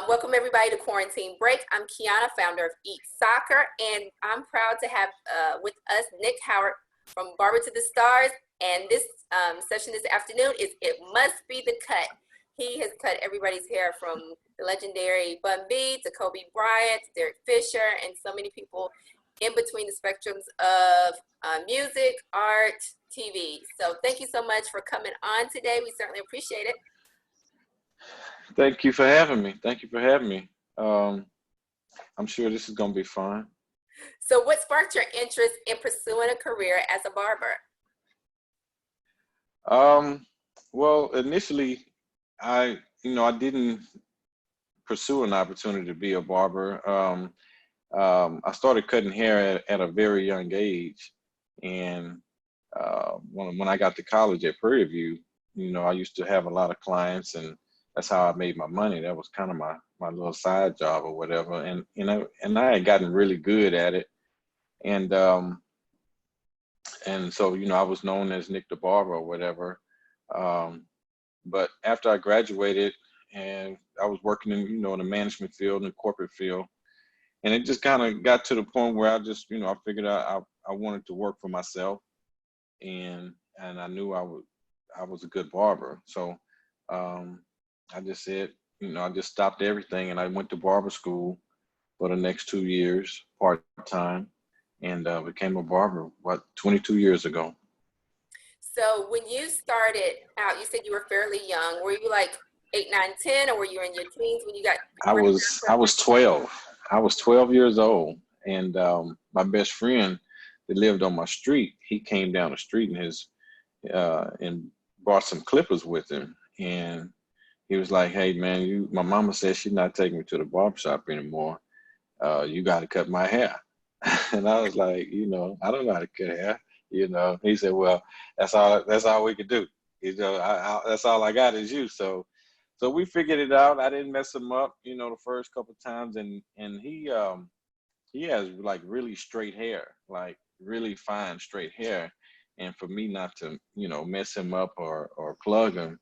Welcome everybody to Quarantine Break. I'm Kiana, founder of Eat Soccer, and I'm proud to have with us Nick Howard from Barber to the Stars. And this session this afternoon is It Must Be the Cut. He has cut everybody's hair from the legendary Bun B to Kobe Bryant, to Derek Fisher, and so many people in between the spectrums of music, art, TV. So thank you so much for coming on today. We certainly appreciate it. Thank you for having me. Thank you for having me. I'm sure this is going to be fun. So what sparked your interest in pursuing a career as a barber? Well, initially, I didn't pursue an opportunity to be a barber. I started cutting hair at a very young age. And when I got to college at Prairie View, I used to have a lot of clients, and that's how I made my money. That was kind of my little side job or whatever. And I had gotten really good at it. And so, I was known as Nick the Barber or whatever. But after I graduated and I was working in, in the management field and corporate field, and it just kind of got to the point where I just, I figured out I wanted to work for myself, and I knew I was a good barber. So I just said, I just stopped everything and I went to barber school for the next 2 years, part-time, and became a barber, 22 years ago. So when you started out, you said you were fairly young. Were you like 8, 9, 10, or were you in your teens when you got? I was 12. I was 12 years old, and my best friend that lived on my street, he came down the street and brought some clippers with him, and he was like, "Hey man, my mama says she's not taking me to the barbershop anymore. You got to cut my hair." And I was like, I don't know how to cut hair. He said, "Well, that's all we could do. That's all I got is you." So we figured it out. I didn't mess him up, the first couple of times, and he has like really straight hair, like really fine straight hair, and for me not to mess him up or plug him,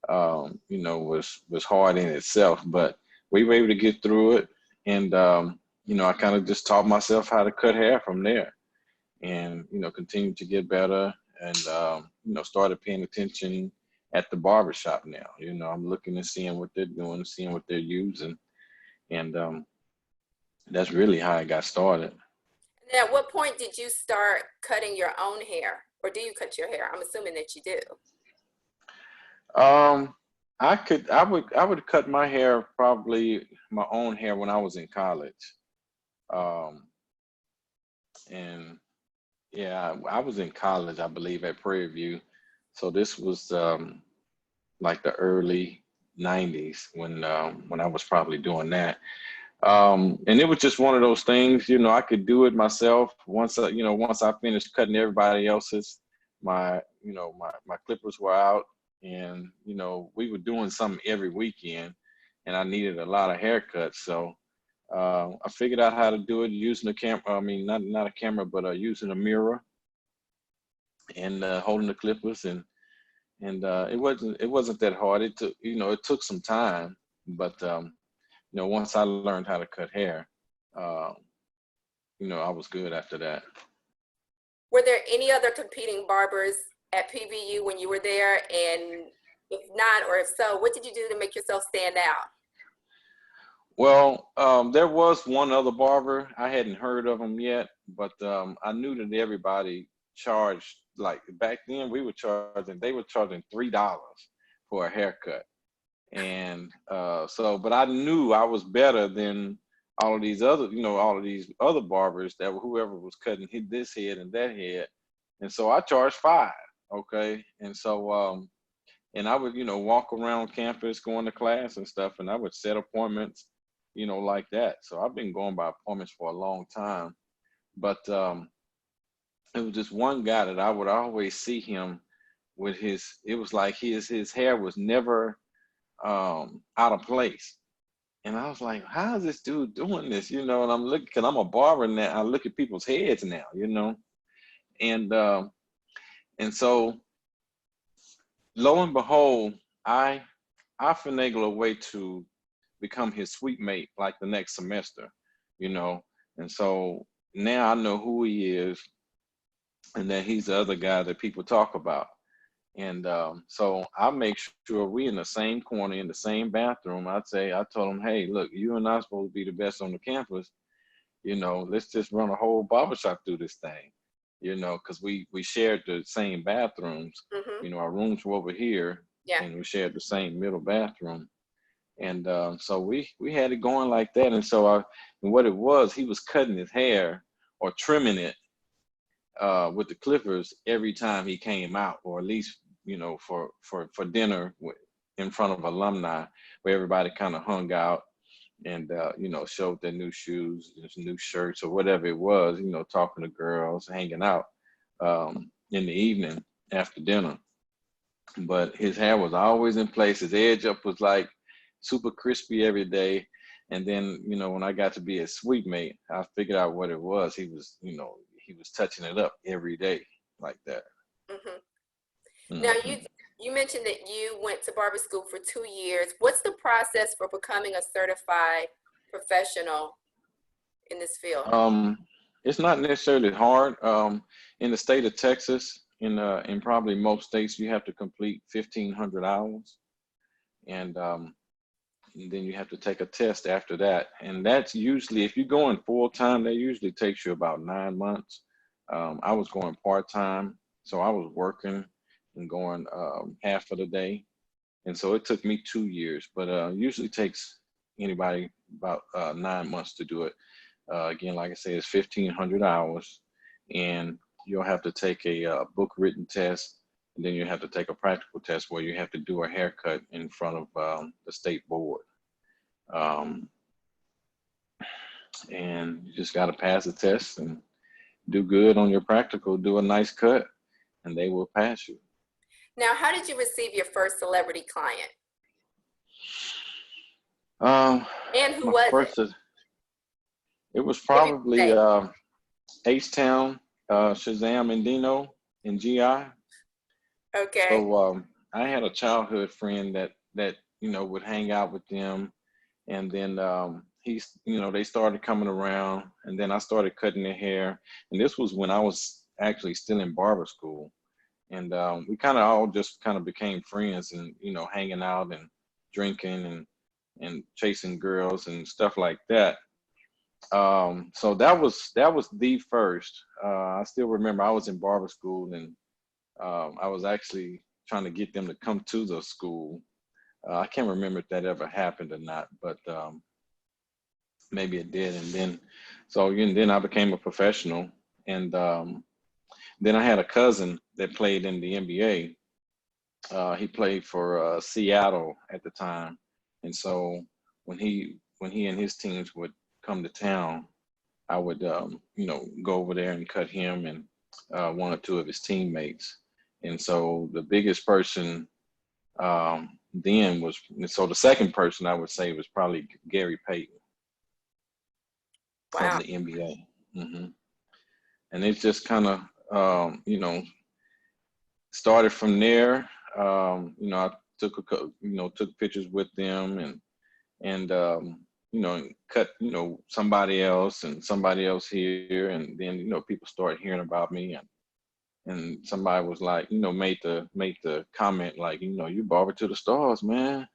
was hard in itself. But we were able to get through it, and I kind of just taught myself how to cut hair from there, and continued to get better, and started paying attention at the barbershop now. I'm looking and seeing what they're doing, seeing what they're using, and that's really how I got started. And at what point did you start cutting your own hair, or do you cut your hair? I'm assuming that you do. I would cut my hair, probably my own hair, when I was in college. And yeah, I was in college, I believe, at Prairie View. So this was like the early 90s when I was probably doing that. And it was just one of those things, I could do it myself. Once I finished cutting everybody else's, my clippers were out, and we were doing something every weekend, and I needed a lot of haircuts. So I figured out how to do it using a camera. I mean, not a camera, but using a mirror and holding the clippers, and it wasn't that hard. It took some time, but once I learned how to cut hair, I was good after that. Were there any other competing barbers at PVU when you were there? And if not, or if so, what did you do to make yourself stand out? Well, there was one other barber. I hadn't heard of him yet, but I knew that everybody charged, like back then they were charging $3 for a haircut. And but I knew I was better than all of these other barbers that whoever was cutting this head and that head. And so I charged $5. Okay. And so, and I would, walk around campus going to class and stuff, and I would set appointments, like that. So I've been going by appointments for a long time, but it was just one guy that I would always see him with it was like his hair was never out of place. And I was like, how is this dude doing this? And I'm looking, because I'm a barber now. I look at people's heads now, and so lo and behold, I finagle a way to become his suite mate like the next semester, you know. And so now I know who he is, and that he's the other guy that people talk about. And so I make sure we in the same corner, in the same bathroom. I told him, hey, look, you and I supposed to be the best on the campus. You know, let's just run a whole barbershop through this thing. You know, because we shared the same bathrooms. Mm-hmm. You know, our rooms were over here, Yeah. and we shared the same middle bathroom. And so we had it going like that. And so and what it was, he was cutting his hair or trimming it with the clippers every time he came out, or at least, you know, for dinner in front of alumni, where everybody kind of hung out and you know, showed their new shoes, new shirts, or whatever it was, you know, talking to girls, hanging out in the evening after dinner. But his hair was always in place. His edge up was like super crispy every day. And then, you know, when I got to be his suite mate, I figured out what it was. He was, you know, he was touching it up every day like that. Mm-hmm. Now, Hmm. you mentioned that you went to barber school for 2 years. What's the process for becoming a certified professional in this field? Um, it's not necessarily hard. In the state of Texas, in probably most states, you have to complete 1,500 hours, and then you have to take a test after that. And that's usually, if you're going full time, that usually takes you about 9 months. I was going part time, so I was working and going half of the day, and so it took me 2 years. But usually takes anybody about 9 months to do it. Again, like I say, it's 1,500 hours, and you'll have to take a book written test, and then you have to take a practical test where you have to do a haircut in front of the state board. Um, and you just got to pass the test and do good on your practical, do a nice cut, and they will pass you. Now, how did you receive your first celebrity client? Um, And who my was it? first, it was If you could probably say. H-Town, Shazam and Dino in GI. Okay. So I had a childhood friend that you know would hang out with them, and then he's, you know, they started coming around, and then I started cutting their hair, and this was when I was actually still in barber school, and we kind of all just kind of became friends, and you know, hanging out and drinking and chasing girls and stuff like that. So that was the first. I still remember I was in barber school, and I was actually trying to get them to come to the school. I can't remember if that ever happened or not, but maybe it did. And then, so and then I became a professional, and then I had a cousin that played in the NBA. He played for Seattle at the time, and so when he and his teams would come to town, I would you know, go over there and cut him and one or two of his teammates. And so the biggest person then was, so the second person I would say was probably Gary Payton of Wow. the NBA. And it's just kind of you know, started from there. You know, I took pictures with them, and you know, cut, you know, somebody else here, and then, you know, people started hearing about me, and somebody was like, you know, made the comment like, you know, you barber to the stars, man.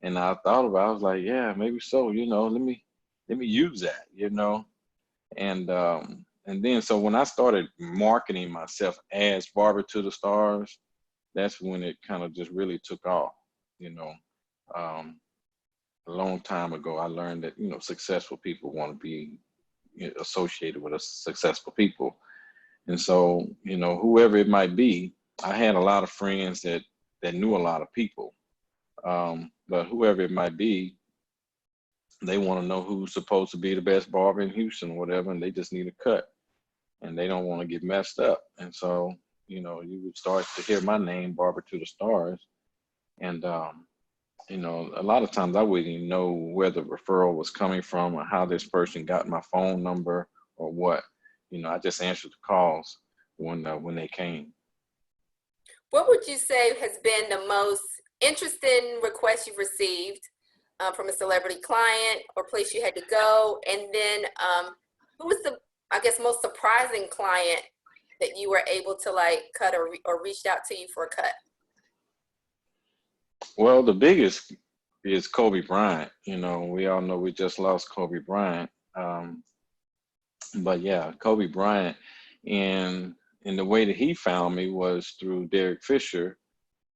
And I thought about it, I was like, yeah, maybe so, you know, let me use that, you know. And then so when I started marketing myself as Barber to the Stars, that's when it kind of just really took off, you know. Um, a long time ago, I learned that, you know, successful people want to be, you know, associated with a successful people. And so, you know, whoever it might be, I had a lot of friends that knew a lot of people. But whoever it might be, they want to know who's supposed to be the best barber in Houston or whatever, and they just need a cut, and they don't want to get messed up. And so, you know, you would start to hear my name, Barber to the Stars, and you know, a lot of times I wouldn't even know where the referral was coming from or how this person got my phone number or what. You know, I just answered the calls when they came. What would you say has been the most interesting request you've received, from a celebrity client or place you had to go? And then who was the, I guess, most surprising client that you were able to like cut or reached out to you for a cut? Well, the biggest is Kobe Bryant. You know, we all know we just lost Kobe Bryant. Um, but yeah, Kobe Bryant, and the way that he found me was through Derek Fisher.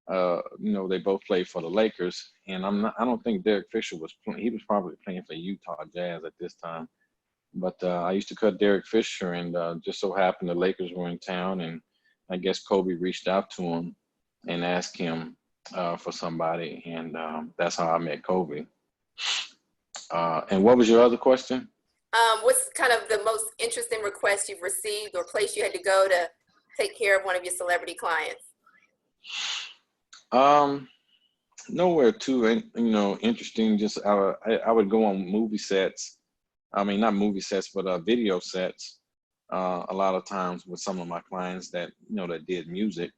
You know, they both played for the Lakers, and I don't think Derek Fisher was playing. He was probably playing for Utah Jazz at this time. But I used to cut Derek Fisher, and just so happened the Lakers were in town, and I guess Kobe reached out to him and asked him for somebody, and that's how I met Kobe. And what was your other question? What's kind of the most interesting request you've received or place you had to go to take care of one of your celebrity clients? Um, Nowhere too, you know, interesting. Just I would go on movie sets. I mean, not movie sets, but video sets. A lot of times with some of my clients that you know that did music.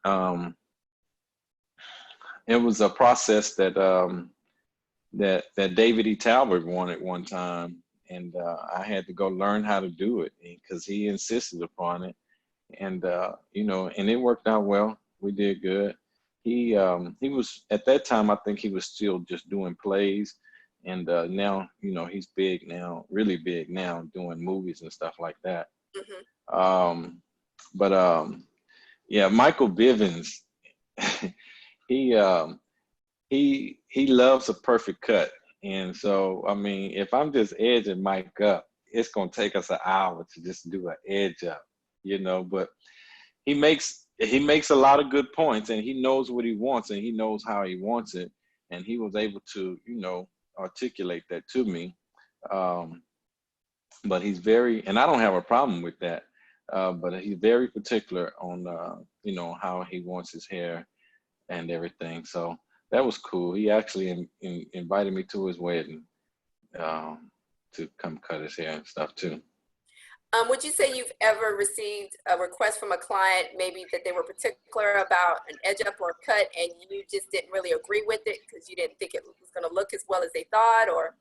Um, it was a process that that David E. Talbot wanted one time, and I had to go learn how to do it because he insisted upon it, and you know, and it worked out well. We did good. He was at that time. I think he was still just doing plays, and now you know he's big now, really big now, doing movies and stuff like that. Mm-hmm. Um, but yeah, Michael Bivins, he um, he loves a perfect cut, and so I mean, if I'm just edging Mike up, it's gonna take us an hour to just do an edge up, you know. But he makes a lot of good points, and he knows what he wants, and he knows how he wants it, and he was able to, you know, articulate that to me. Um, but he's very, and I don't have a problem with that. But he's very particular on, you know, how he wants his hair and everything. So that was cool. He actually invited me to his wedding um, to come cut his hair and stuff too. Would you say you've ever received a request from a client, maybe that they were particular about an edge up or a cut, and you just didn't really agree with it because you didn't think it was going to look as well as they thought, or?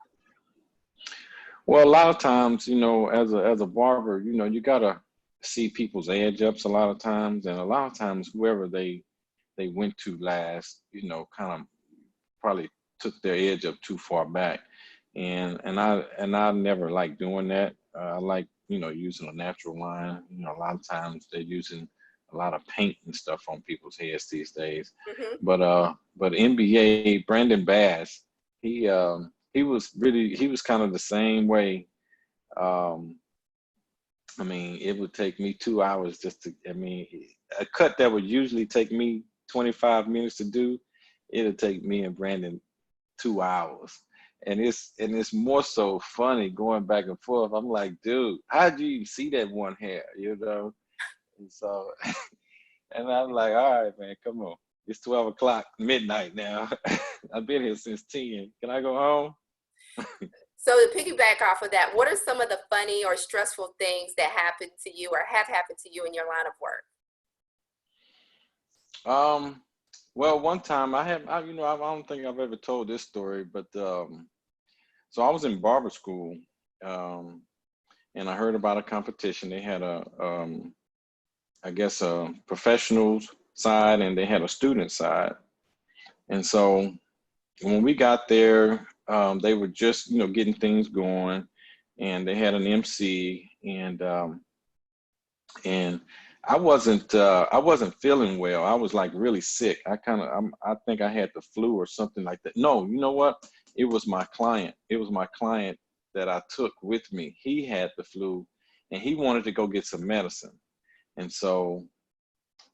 Well, a lot of times, you know, as a barber, you know, you gotta see people's edge ups a lot of times, and a lot of times, whoever they went to last, you know, kind of probably took their edge up too far back, and I never like doing that. I like, you know, using a natural line. You know, a lot of times they're using a lot of paint and stuff on people's heads these days. Mm-hmm. But NBA Brandon Bass, he was kind of the same way. Um, I mean, it would take me 2 hours just to. I mean, a cut that would usually take me 25 minutes to do, it'll take me and Brandon 2 hours. And it's more so funny going back and forth. I'm like, dude, how'd you even see that one hair? You know? And so and I'm like, all right, man, come on. It's 12 o'clock midnight now. I've been here since 10. Can I go home? So to piggyback off of that, what are some of the funny or stressful things that happened to you or have happened to you in your line of work? Um, well, one time you know, I don't think I've ever told this story, but so I was in barber school, um, and I heard about a competition. They had I guess, a professionals side, and they had a student side. And so when we got there, they were just, you know, getting things going, and they had an MC, and I wasn't feeling well. I was like really sick. I think I had the flu or something like that. No, you know what? It was my client. It was my client that I took with me. He had the flu, and he wanted to go get some medicine. And so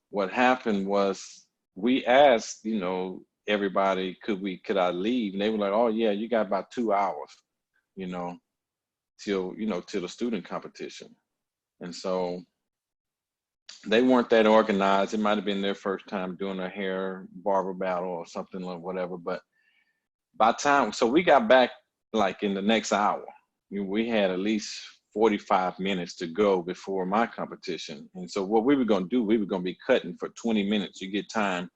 what happened was we asked, you know, everybody, could I leave? And they were like, oh yeah, you got about 2 hours, you know, till the student competition. And so they weren't that organized. It might have been their first time doing a hair barber battle or something or whatever. But by time, so we got back like in the next hour. We had at least 45 minutes to go before my competition. And so what we were going to do, we were going to be cutting for 20 minutes. You get time,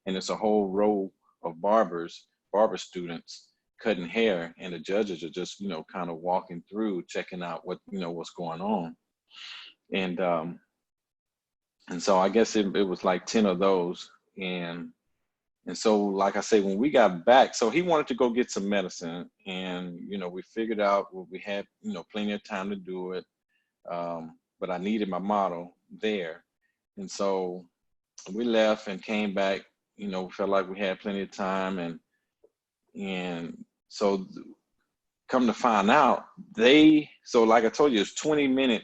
and it's a whole row of barbers barber students cutting hair, and the judges are just, kind of walking through, checking out what, what's going on. And so I guess it was like 10 of those. And so, like I say, when we got back, so he wanted to go get some medicine, and, we figured out we had, plenty of time to do it. But I needed my model there. And so we left and came back, felt like we had plenty of time. And so come to find out, so like I told you, it's 20-minute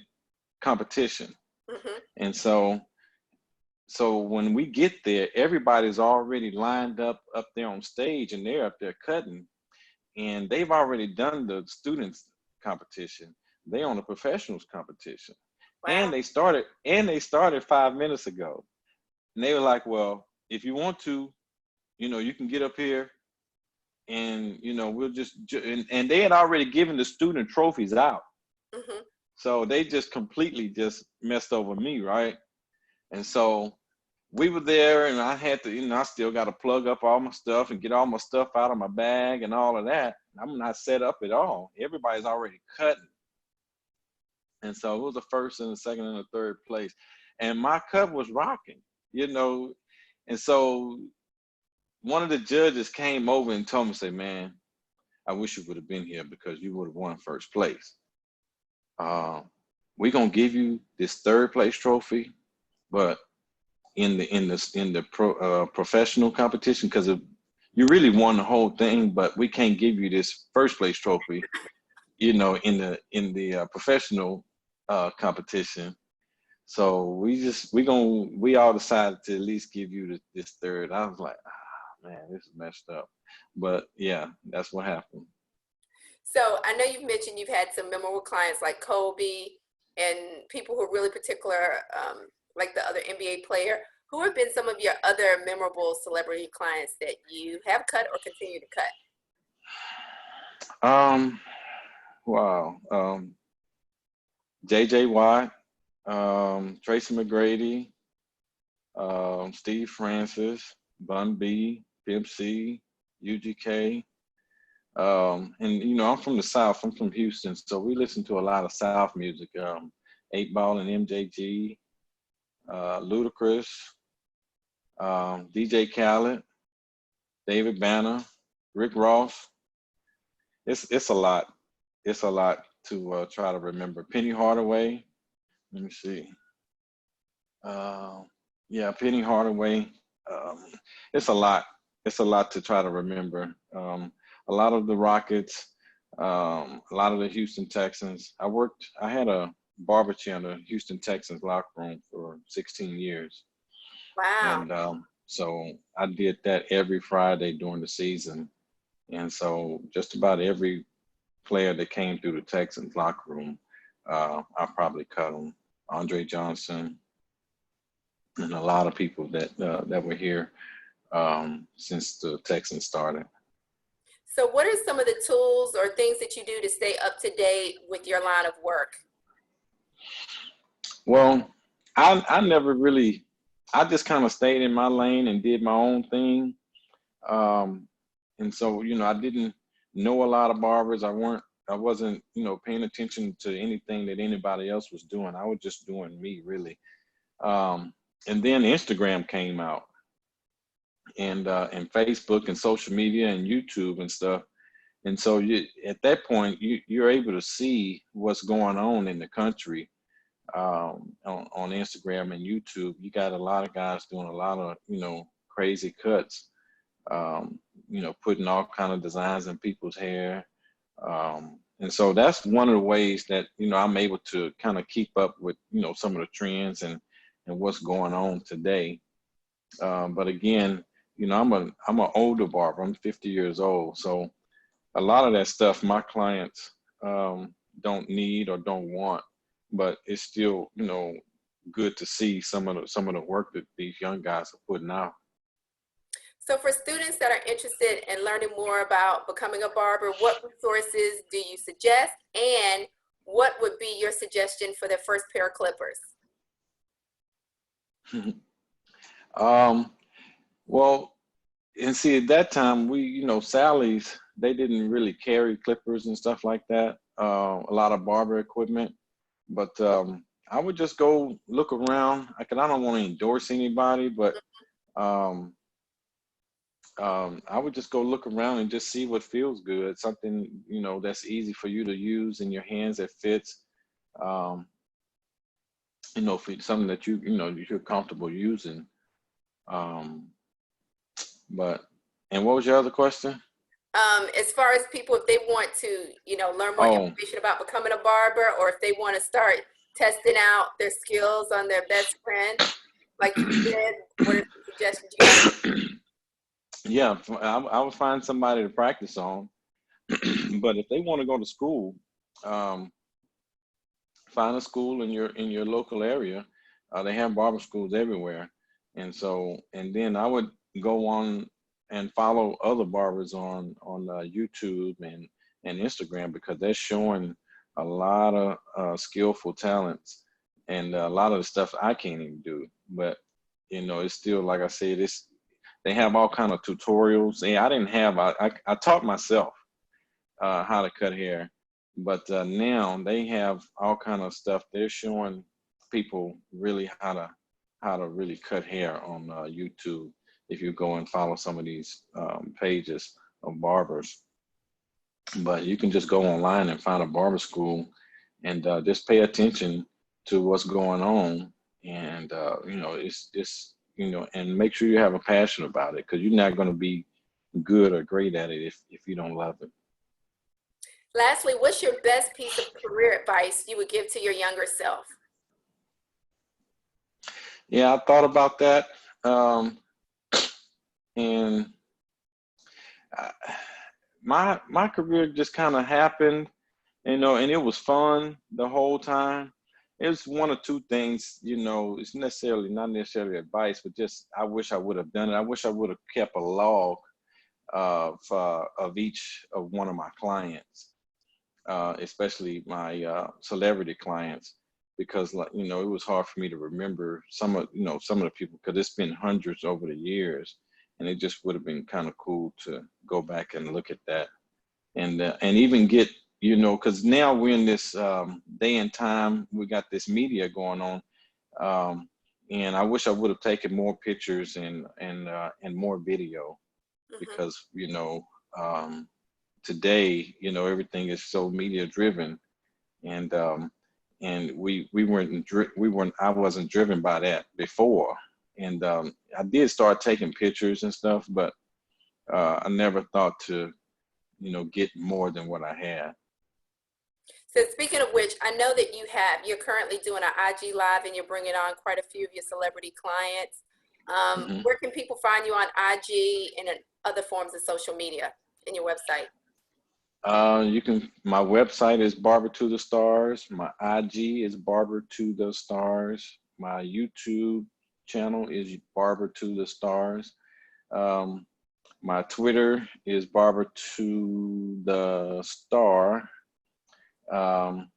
competition. Mm-hmm. And so when we get there, everybody's already lined up there on stage, and they're up there cutting, and they've already done the students competition. They on the professionals competition. Wow. And they started 5 minutes ago. And they were like, well, if you want to, you can get up here, and, we'll just, and they had already given the student trophies out. Mm-hmm. So they just completely just messed over me, right? And so we were there, and I had to, I still got to plug up all my stuff and get all my stuff out of my bag and all of that. I'm not set up at all. Everybody's already cutting. And so it was the first and the second and the third place. And my cut was rocking, And so one of the judges came over and told me, say, man, I wish you would have been here because you would have won first place. We're going to give you this third place trophy, but in the professional competition, because you really won the whole thing, but we can't give you this first place trophy, in the professional competition. So we all decided to at least give you this third. I was like, man, this is messed up. But yeah, that's what happened. So I know you've mentioned you've had some memorable clients like Kobe and people who are really particular, like the other NBA player. Who have been some of your other memorable celebrity clients that you have cut or continue to cut? Wow. JJ Watt, Tracy McGrady, Steve Francis, Bun B, Pimp C, UGK. And I'm from the South. I'm from Houston, so we listen to a lot of South music. 8 Ball and MJG, Ludacris, DJ Khaled, David Banner, Rick Ross. It's a lot. It's a lot to try to remember. Penny Hardaway. Let me see. Yeah, Penny Hardaway. It's a lot. It's a lot to try to remember. A lot of the Rockets, a lot of the Houston Texans. I had a barber chair in the Houston Texans locker room for 16 years. Wow. And so I did that every Friday during the season. And so just about every player that came through the Texans locker room, I probably cut them. Andre Johnson, and a lot of people that were here since the Texans started. So what are some of the tools or things that you do to stay up to date with your line of work? Well, I never really, I just kind of stayed in my lane and did my own thing. And so, I didn't know a lot of barbers. I wasn't, paying attention to anything that anybody else was doing. I was just doing me, really. And then Instagram came out, and Facebook and social media and YouTube and stuff. And so at that point, you're able to see what's going on in the country on Instagram and YouTube. You got a lot of guys doing a lot of, crazy cuts, putting all kind of designs in people's hair. And so that's one of the ways that, I'm able to kind of keep up with, some of the trends and what's going on today. But again, I'm an older barber. I'm 50 years old. So a lot of that stuff my clients don't need or don't want, but it's still, good to see some of the work that these young guys are putting out. So for students that are interested in learning more about becoming a barber, what resources do you suggest, and what would be your suggestion for their first pair of clippers? Well, and see, at that time, Sally's, they didn't really carry clippers and stuff like that. A lot of barber equipment, but I would just go look around. I don't want to endorse anybody, but um, I would just go look around and just see what feels good. Something, that's easy for you to use in your hands that fits. Um, for something that you're comfortable using. Um, but and what was your other question? As far as people, if they want to, learn more Oh, information about becoming a barber, or if they want to start testing out their skills on their best friend, like you did, what are some suggestions you have? yeah, I would find somebody to practice on. But if they want to go to school, um, find a school in your local area. They have barber schools everywhere, and then I would go on and follow other barbers on YouTube and Instagram, because they're showing a lot of skillful talents and a lot of the stuff I can't even do. But it's still, like I said, they have all kind of tutorials. And I didn't have I taught myself how to cut hair, but now they have all kind of stuff. They're showing people really how to really cut hair on YouTube. If you go and follow some of these pages of barbers, but you can just go online and find a barber school and just pay attention to what's going on, and and make sure you have a passion about it, because you're not going to be good or great at it if you don't love it. Lastly, what's your best piece of career advice you would give to your younger self? Yeah, I thought about that, and I, my career just kind of happened, and it was fun the whole time. It's one or two things, it's not necessarily advice, but just I wish I would have done it. I wish I would have kept a log of each of one of my clients, especially my celebrity clients, because it was hard for me to remember some of the people, because it's been hundreds over the years, and it just would have been kind of cool to go back and look at that, and even get, because now we're in this day and time, we got this media going on, and I wish I would have taken more pictures and more video, Mm-hmm. because today, everything is so media driven, and I wasn't driven by that before, and I did start taking pictures and stuff, but I never thought to get more than what I had. So speaking of which, I know that you're currently doing an IG live and you're bringing on quite a few of your celebrity clients. Hmm. Where can people find you on IG and in other forms of social media and your website? My website is Barber to the Stars. My IG is Barber to the Stars. My YouTube channel is Barber to the Stars. Um, my Twitter is Barber to the Star. Um,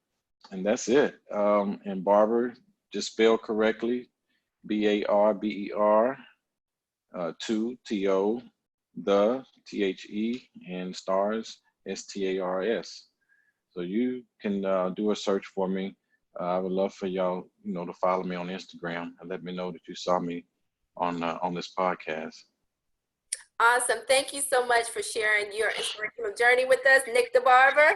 and that's it. And Barber, just spelled correctly, Barber, to T-O, the T-H-E, and Stars, Stars. So you can do a search for me. I would love for y'all, to follow me on Instagram and let me know that you saw me on this podcast. Awesome. Thank you so much for sharing your inspirational journey with us, Nick the Barber.